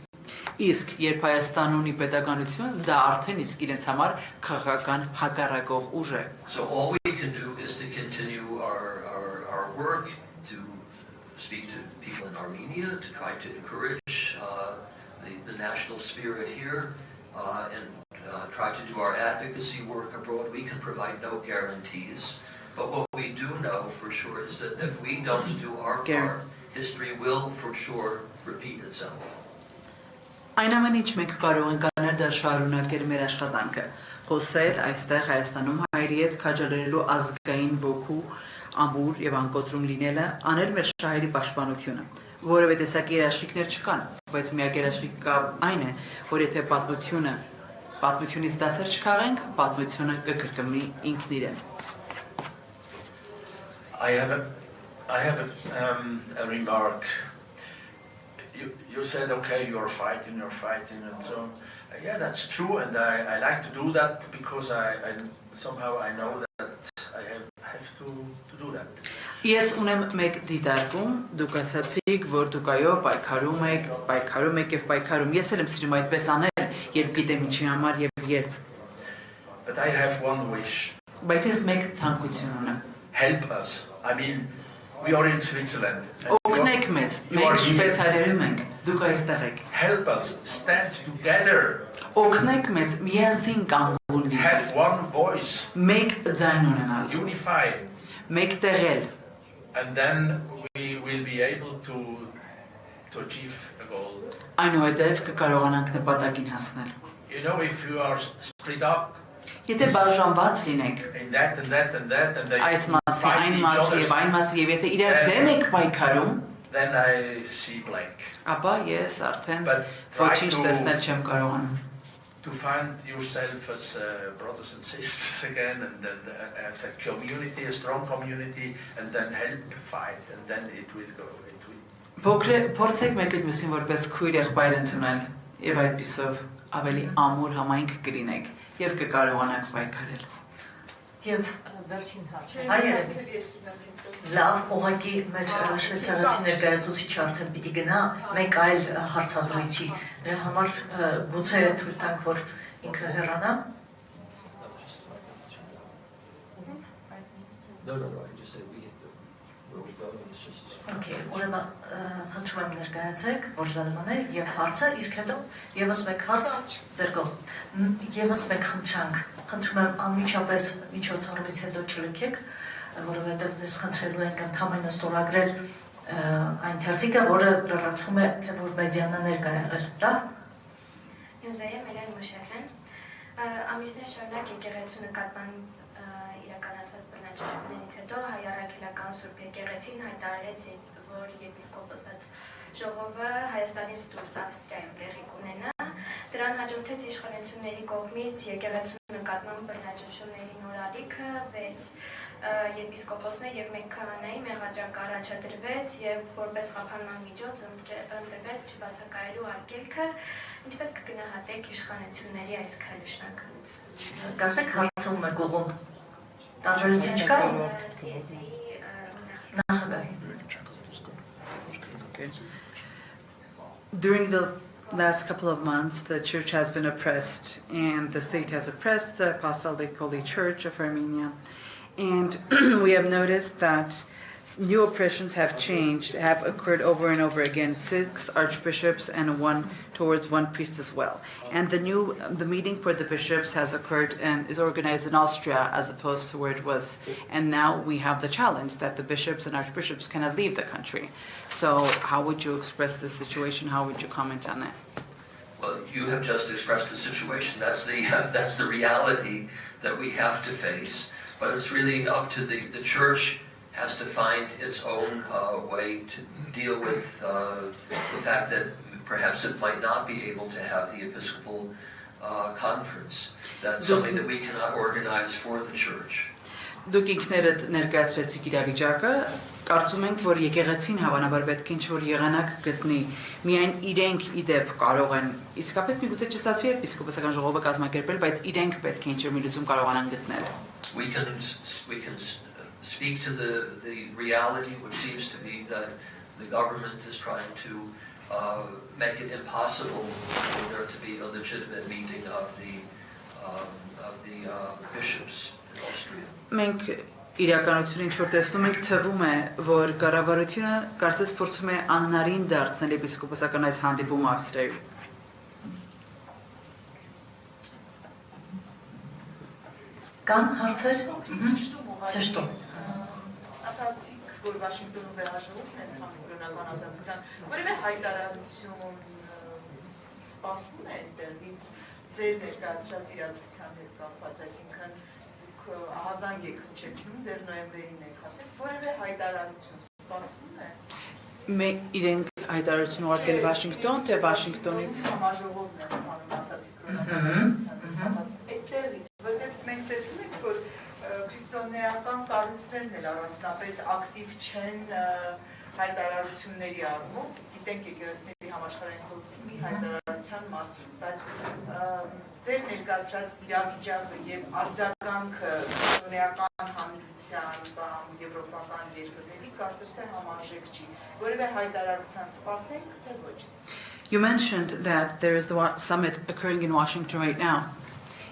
S4: Իսկ երբ Հայաստանը ունի պետականություն, դա արդեն իսկ իրենց համար քաղաքական հակառակող ուժ է։
S3: So all we can do is to continue our work to speak to people in Armenia, to try to encourage the national spirit here, and try to do our advocacy work abroad. We can provide no guarantees, but what we do know for sure is that if we don't do our part, history will for sure repeat itself.
S4: Այն ամենը ինչ մենք կարող ենք անել դա շարունակել մեր աշխատանքը, խոսել այստեղ Հայաստանում հայերի հետ քաջալերելու ազգային ոգու ամուր եւ անկոտրում լինելը, անել մեր շահերի պաշտպանությունը, որովհետեւ տեսակի երաշխիքներ չկան, բայց միակ երաշխիքը այն է, որ եթե պատմությունից դասեր չքաղենք, պատմությունը կկրկնվի ինքն իրեն։
S9: I have a remark. You said, okay, you're fighting, and so on. Yeah, that's true, and I like to do that because somehow I know that I have to do that.
S4: Ես ունեմ մեկ դիտարկում, դուք ասացիք, որ դուք այո պայքարում եք եւ պայքարում։ Ես էլ եմ սիրում այդպես անել, երբ գիտեմ ինչի համար եւ երբ։
S9: But I have one wish.
S4: Բայց ես մեկ ցանկություն ունեմ։
S9: Help us. I mean, we are in Switzerland.
S4: Օգնեք մեզ, մենք Շվեյցարիայում ենք, դուք այստեղ եք։
S9: Help us stand together.
S4: Օգնեք մեզ միասին կանգուն լինել։
S9: Have one voice.
S4: Մեկ ձայն ունենալ։
S9: Unify.
S4: Մեկ տեղել։
S9: And then we will be able to achieve a goal.
S4: Այնուհետև կկարողանանք նպատակին հասնել։
S9: You know, if you are split up
S4: Եթե բաժանված լինենք
S9: in that and they
S4: այս մասի, այն մասի եւ այն մասի եւ եթե իրար դեմ եք պայքարում,
S9: then I see blank.
S4: ապա ես արդեն ոչինչ տեսնել չեմ կարողանում։
S9: To find yourself as brothers and sisters again, and then as a community, a strong community, and then help fight, and then it will go.
S4: Փորձեք մեկը մյուսին որպես քույր եղբայր ընդունել եւ այդպիսով ավելի ամուր համայնք կլինեք եւ կկարողանաք պայքարել։
S1: Եվ վերջին հարցը հայերը լավ ուղղակի մեր շվեյցարացի ներկայացուցիչը արդեն պիտի գնա մեկ այլ հարցազրույցի դրա համար գուցե թույլ տանք որ ինքը հեռանա
S3: No, I just say where we go, it's just...
S1: Okay, ուրեմն խնդրում եմ ներկայացեք, որ զարմանե եւ հարցը, իսկ հետո եւս մեկ հարց ձեր կողմից։ Եվս մեկ խնդրում եմ անմիջապես միջոցառումից հետո չլքեք, որովհետեւ դες խնդրելու ենք ընդհանրապես ստորագրել այն թերթիկը, որը լրացվում է, թե որ մեդիանը ներկա եղել, լավ։
S11: Յուզեյը Մելեն Մուշեհեն, ամիսներ շարունակ եկեղեցու նկատմամբ իրականացված բռնաճնշումներից հետո հայ առաքելական Սուրբ եկեղեցին հայտարարեց, որ եպիսկոպոսած ժողովը Հայաստանից դուրս Ավստրիայում տեղի կունենա։ Դրան հաջորդեց իշխանությունների կողմից եկեղեցու նկատմամբ բռնաճնշումների նոր ալիքը 6 եպիսկոպոսներ եւ 1 քահանայի մեղադրակ առաջադրվեց եւ որպես խափանման միջոց ընտրվեց չբացակայելու արգելքը, ինչպես կգնահատեք իշխանությունների այս քայլը շնորհքալություն։
S1: Կասեք հարցում եք ուղում տարբերություն չկա։ Նախագահի
S4: During the last couple of months, the church has been oppressed, and the state has oppressed the Apostolic Holy Church of Armenia. And we have noticed that new oppressions have changed, have occurred over and over again. 6 archbishops and one priest as well. And the meeting for the bishops has occurred and is organized in Austria as opposed to where it was. And now we have the challenge that the bishops and archbishops cannot leave the country. So how would you express this situation? How would you comment on that?
S3: Well, you have just expressed the situation. That's the reality that we have to face. But it's really up to the church has to find its own way to deal with the fact that perhaps it might not be able to have the Episcopal conference. That's something that we cannot organize for the church.
S4: Դուք ինքներդ ներկայացրեցիք իրավիճակը, կարծում ենք, որ եկեղեցին հավանաբար պետք է ինչ-որ եղանակ գտնի, միայն իրենք իդեպ կարող են, իսկապես միգուցե չստացվի եպիսկոպոսական ժողովը կազմակերպել, բայց իրենք պետք է ինչ-որ մի լուծում կարողանան գտնել։
S3: We can speak to the reality, which seems to be that the government is trying to make it impossible for there to be a legitimate meeting of the bishops in Austria.
S4: Մենք իրականությունը ինչ-որ տեսնում ենք, թվում է, որ կառավարությունը կարծես փորձում է անհնարին դարձնել եպիսկոպոսական այս հանդիպումը Ավստրիայում։
S1: Կան հարցեր։ Ճշտում։
S6: Ասացիք, որ Վաշինգտոնում վեհաժողովն է կրոնական ազատության, որևէ հայտարարություն սպասվում է այնտեղից ձեր ներկայացրած իրադրության հետ կապված, այսինքն ահազանգ եք հնչեցնում, դեռ նոյեմբերին եք ասել, որևէ հայտարարություն սպասվում է։
S4: Իրենք հայտարարություն ուղարկել Վաշինգտոն, թե Վաշինգտոնից
S6: Համաժողովն է հանում, ասացիք կրոնական ազատության, այդտեղից, որտեղ մենք տեսնում ենք, որ քրիստոնեական կառույցներն էլ առանձնապես ակտիվ չեն հայտարարությունների առումով, գիտենք եկեղեցիների համաշխարհային խորհրդի մի հայտարարության մասին, բայց ձեր ներկայացրած իրավիճակը եւ արձագանքը քրիստոնեական հանրության կամ եվրոպական երկրների կարծես թե համարժեք չի, որևէ հայտարարության սպասենք, թե ոչ։
S4: You mentioned that there is the summit occurring in Washington right now,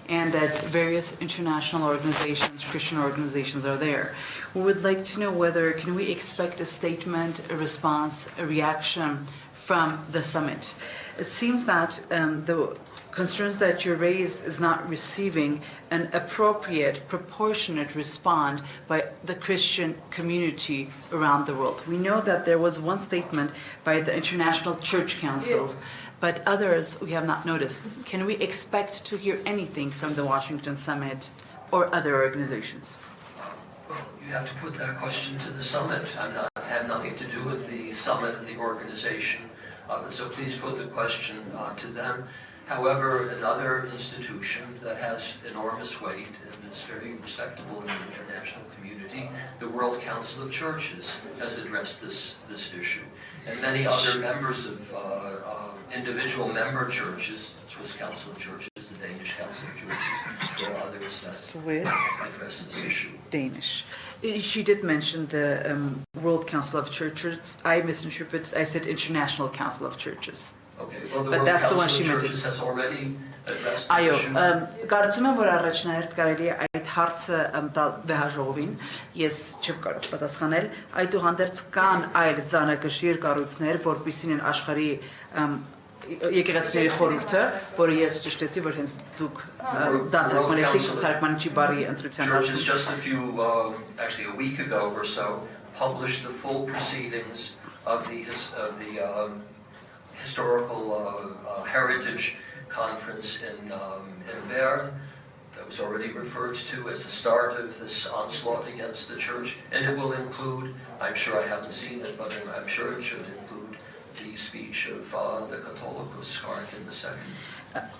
S4: and that various international organizations, Christian organizations are there. We would like to know whether can we expect a statement, a response, a reaction from the summit. It seems that the concerns that you raised is not receiving an appropriate, proportionate response by the Christian community around the world. We know that there was one statement by the International Church Council.
S6: Yes.
S4: But others we have not noticed. Can we expect to hear anything from the Washington Summit or other organizations?
S3: Well, you have to put that question to the summit. I have nothing to do with the summit and the organization of it, so please put the question to them. However, another institution that has enormous weight and is very respectable in the international community, the World Council of Churches, has addressed this issue. And many other members of individual member churches, Swiss Council of Churches, the Danish Council of Churches, there are others that address this issue.
S4: Danish. She did mention the World Council of Churches. I misinterpreted. I said International Council of Churches.
S3: Okay, well, the
S4: But
S3: World
S4: that's the one
S3: Council
S4: she
S3: of
S4: meant.
S3: Churches has already addressed the
S4: Այո,
S3: issue.
S4: կարծում եմ, որ առաջնահերթ կարելի է այդ հարցը տալ վեհաժողովին, ես չեմ կարող պատասխանել, այդուհանդերձ կան այլ ծանրակշիռ կառույցներ, որպիսին են աշխարհի եկեղեցիների խորհուրդը, որը ես ճշտեցի, որ հենց դուք դատարկմանեցիք թարգմանիչի բարի ընտրության
S3: Churches
S4: հարցում։
S3: just actually a week ago or so, published the full proceedings of the historical heritage conference in Bern. That was already referred to as the start of this onslaught against the church, and it will include, I'm sure I haven't seen it, but I'm sure it should include the speech of the Catholicos, Harkin II.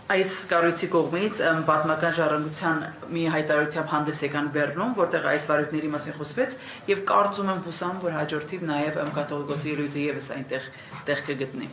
S4: Այս կառույցի կողմից պատմական ժառանգության մի հայտարարությամբ հանդես եկան Բեռնում, որտեղ այս վարույթների մասին խոսվեց, եւ կարծում եմ հուսամ, որ հաջորդիվ նաեւ կաթողիկոսի ելույթը եւս այնտեղ տեղ կգտնի։